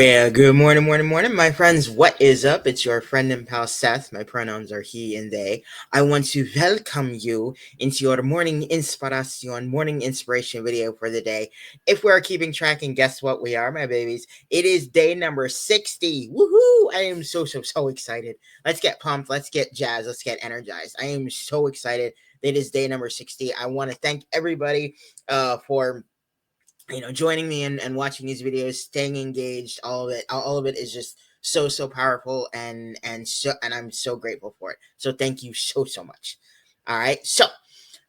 Well, good morning, morning, my friends. What is up? It's your friend and pal Seth. My pronouns are he and they. I want to welcome you into your morning inspiration, morning inspiration video for the day. If we're keeping track, and guess what we are, my babies? It is day number 60. Woohoo! I am so excited. Let's get pumped. Let's get jazzed. Let's get energized. I am so excited. It is day number 60. I want to thank everybody for joining me and watching these videos, staying engaged. All of it is just so powerful, and I'm so grateful for it. So thank you so much. All right, so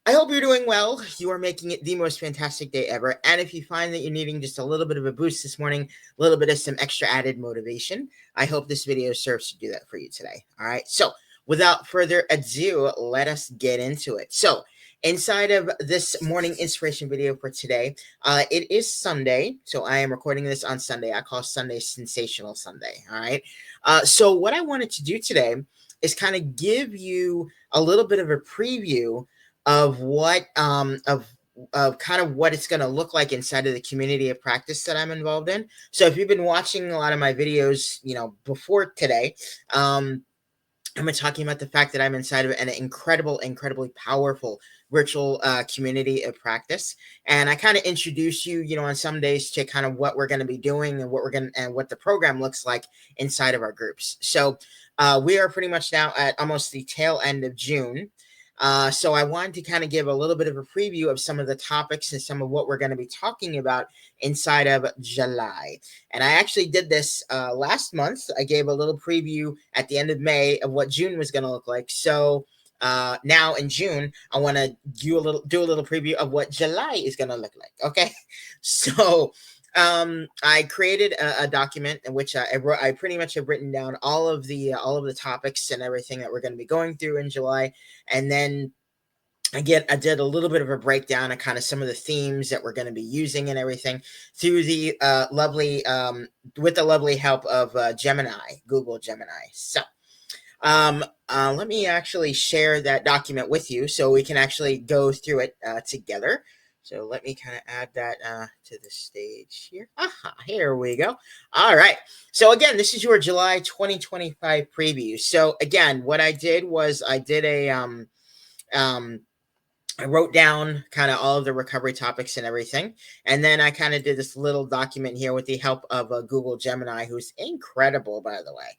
I hope you're doing well. You are making it the most fantastic day ever. And if you find that you're needing just a little bit of a boost this morning, a little bit of some extra added motivation, I hope this video serves to do that for you today. All right, so without further ado, let us get into it. So inside of this morning inspiration video for today, it is Sunday. So I am recording this on Sunday. I call Sunday Sensational Sunday. All right. So what I wanted to do today is kind of give you a little bit of a preview of kind of what it's going to look like inside of the community of practice that I'm involved in. So if you've been watching a lot of my videos, before today, I've been talking about the fact that I'm inside of an incredibly powerful virtual community of practice, and I kind of introduce you, on some days to kind of what we're going to be doing and what the program looks like inside of our groups. So we are pretty much now at almost the tail end of June. So I wanted to kind of give a little bit of a preview of some of the topics and some of what we're going to be talking about inside of July. And I actually did this last month. I gave a little preview at the end of May of what June was going to look like. So now in June, I want to do a little preview of what July is going to look like. Okay, so I created a document in which I pretty much have written down all of the topics and everything that we're going to be going through in July, and then I did a little bit of a breakdown of kind of some of the themes that we're going to be using and everything through the with the lovely help of Google Gemini. So let me actually share that document with you so we can actually go through it together. So let me kind of add that to the stage here. Here we go. All right. So again, this is your July 2025 preview. So again, what I did was I did I wrote down kind of all of the recovery topics and everything. And then I kind of did this little document here with the help of Google Gemini, who's incredible, by the way.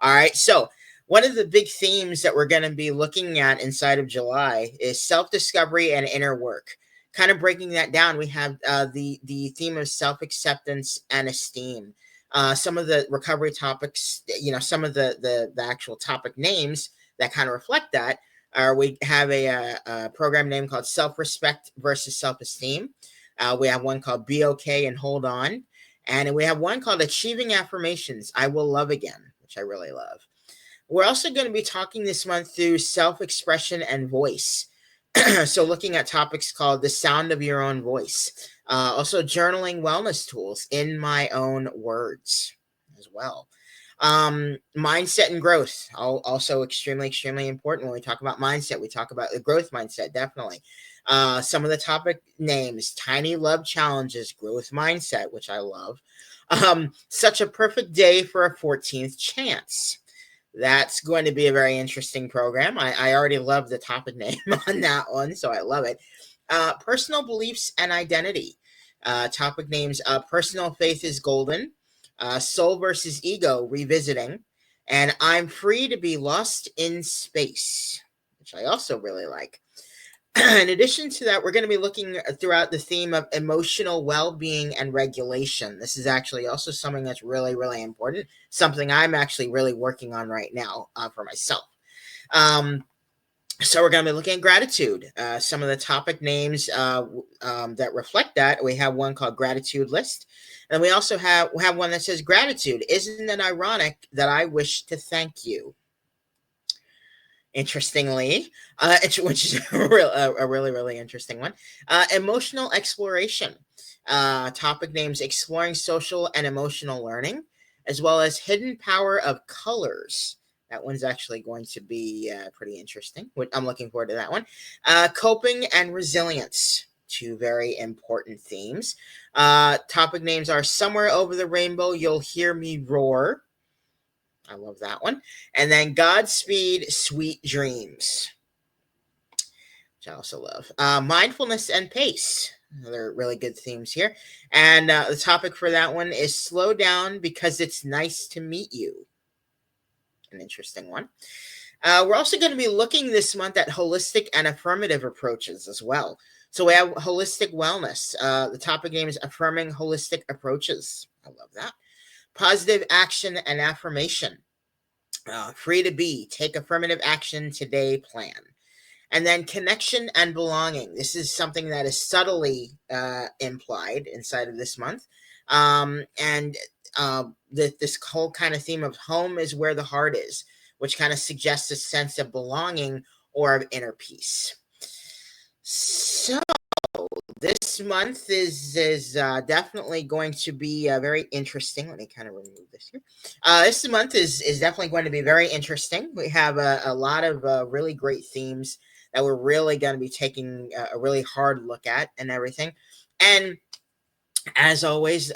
All right. So one of the big themes that we're going to be looking at inside of July is self-discovery and inner work. Kind of breaking that down, we have the theme of self-acceptance and esteem. Some of the recovery topics, some of the actual topic names that kind of reflect that. We have a program name called Self-Respect versus Self-Esteem. We have one called Be Okay and Hold On. And we have one called Achieving Affirmations, I Will Love Again, which I really love. We're also going to be talking this month through self-expression and voice. So looking at topics called The Sound of Your Own Voice. Also journaling wellness tools in my own words as well. Mindset and growth, also extremely important. When we talk about mindset, we talk about the growth mindset, definitely. Some of the topic names: Tiny Love Challenges, Growth Mindset, which I love. Such a Perfect Day for a 14th Chance. That's going to be a very interesting program. I already love the topic name on that one, so I love it. Personal Beliefs and Identity. Topic names: Personal Faith is Golden, Soul versus Ego, Revisiting, and I'm Free to Be Lost in Space, which I also really like. In addition to that, we're going to be looking throughout the theme of emotional well-being and regulation. This is actually also something that's really important, something I'm actually really working on right now for myself. So we're going to be looking at gratitude. Some of the topic names that reflect that. We have one called Gratitude List. And we also have one that says Gratitude. Isn't it ironic that I wish to thank you? Interestingly, which is a really interesting one. Emotional exploration. Topic names: Exploring Social and Emotional Learning, as well as Hidden Power of Colors. That one's actually going to be pretty interesting. I'm looking forward to that one. Coping and Resilience. two very important themes. Topic names are Somewhere Over the Rainbow, You'll Hear Me Roar. I love that one. And then Godspeed, Sweet Dreams, which I also love. Mindfulness and Pace. Another really good themes here. And the topic for that one is Slow Down Because It's Nice to Meet You. An interesting one. We're also going to be looking this month at holistic and affirmative approaches as well. So we have holistic wellness. The topic name is Affirming Holistic Approaches. I love that. Positive action and affirmation. Free to be. Take affirmative action today plan. And then connection and belonging. This is something that is subtly implied inside of this month. And this whole kind of theme of home is where the heart is, which kind of suggests a sense of belonging or of inner peace. So this month is definitely going to be very interesting. Let me kind of remove this here. This month is definitely going to be very interesting. We have a lot of really great themes that we're really going to be taking a really hard look at and everything. And as always,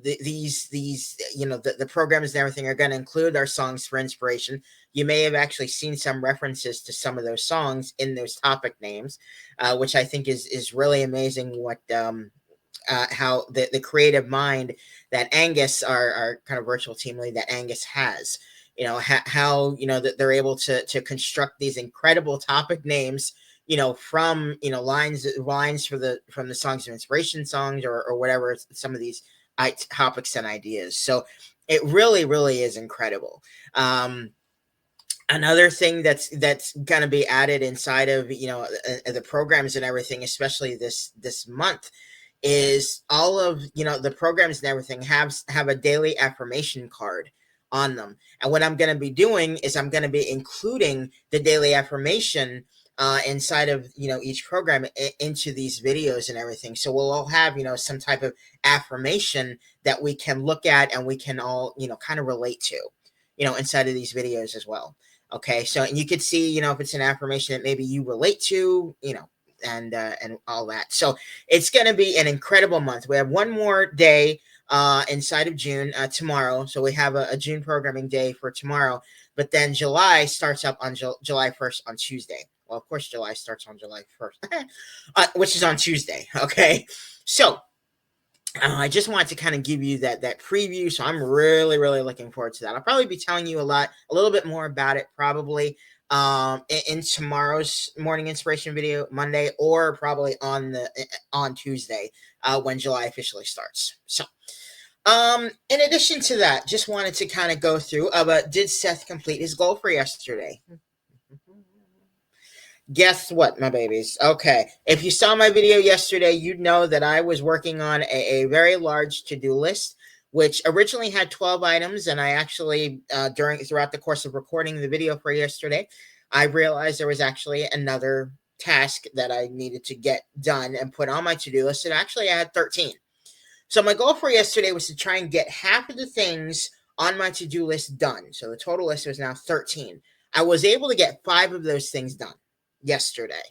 these the programs and everything are going to include our songs for inspiration. You may have actually seen some references to some of those songs in those topic names, which I think is really amazing. What how the creative mind that Angus, our kind of virtual team lead, that Angus has. How that they're able to construct these incredible topic names, from lines from the songs of inspiration songs or whatever, some of these topics and ideas. So it really, really is incredible. Another thing that's going to be added inside of the programs and everything, especially this month, is all of the programs and everything have a daily affirmation card on them. And what I'm going to be doing is I'm going to be including the daily affirmation inside of each program into these videos and everything. So we'll all have some type of affirmation that we can look at and we can all kind of relate to inside of these videos as well. Okay, so and you could see if it's an affirmation that maybe you relate to, and all that. So it's going to be an incredible month. We have one more day inside of June, tomorrow. So we have a June programming day for tomorrow, but then July starts up on July 1st on Tuesday. Well, of course, July starts on July 1st, which is on Tuesday. Okay, so I just wanted to kind of give you that preview. So I'm really, really looking forward to that. I'll probably be telling you a little bit more about it probably in tomorrow's morning inspiration video, Monday, or probably on Tuesday when July officially starts. So in addition to that, just wanted to kind of go through did Seth complete his goal for yesterday? Guess what, my babies? Okay, if you saw my video yesterday, you'd know that I was working on a very large to-do list, which originally had 12 items, and I actually, throughout the course of recording the video for yesterday, I realized there was actually another task that I needed to get done and put on my to-do list, and actually I had 13. So my goal for yesterday was to try and get half of the things on my to-do list done. So the total list was now 13. I was able to get 5 of those things done yesterday.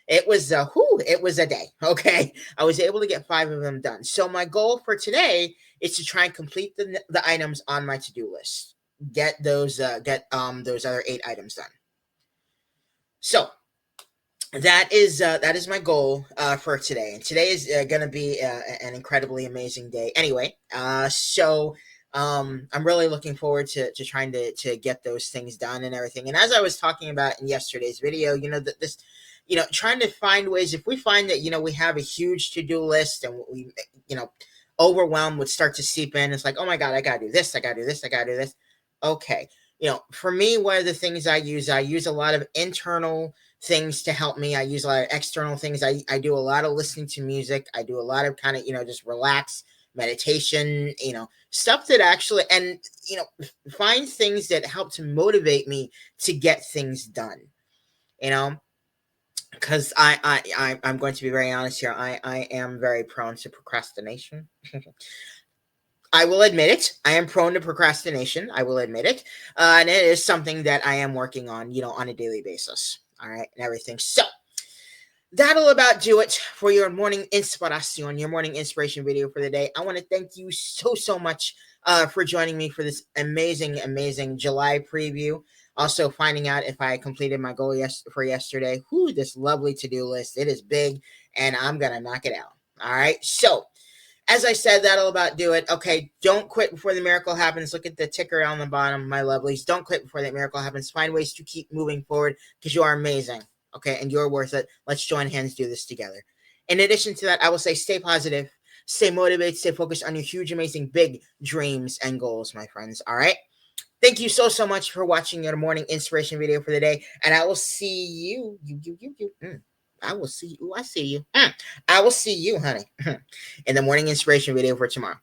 It was a day. Okay, I was able to get 5 of them done. So my goal for today is to try and complete the items on my to-do list. Get those other 8 items done. So that is my goal for today, and today is going to be an incredibly amazing day. Anyway, so I'm really looking forward to trying to get those things done and everything. And as I was talking about in yesterday's video, trying to find ways, if we find that we have a huge to-do list and we overwhelm would start to seep in. It's like, oh my God, I gotta do this, I gotta do this, I gotta do this. Okay, for me, one of the things I use a lot of internal things to help me. I use a lot of external things. I do a lot of listening to music. I do a lot of kind of just relax meditation, stuff that actually, and find things that help to motivate me to get things done, because I'm going to be very honest here. I am very prone to procrastination. I will admit it. I am prone to procrastination. I will admit it. And it is something that I am working on, on a daily basis. All right. And everything. So That'll about do it for your morning inspiration, your morning inspiration video for the day. I want to thank you so much for joining me for this amazing July preview. Also, finding out if I completed my goal for yesterday. Whoo, this lovely to-do list. It is big, and I'm gonna knock it out. All right. So, as I said, that'll about do it. Okay, don't quit before the miracle happens. Look at the ticker on the bottom, my lovelies. Don't quit before that miracle happens. Find ways to keep moving forward because you are amazing. Okay, and you're worth it. Let's join hands, do this together. In addition to that, I will say stay positive, stay motivated, stay focused on your huge, amazing, big dreams and goals, my friends. All right. Thank you so much for watching your morning inspiration video for the day, and I will see you. I will see you. I see you. I will see you, honey, in the morning inspiration video for tomorrow.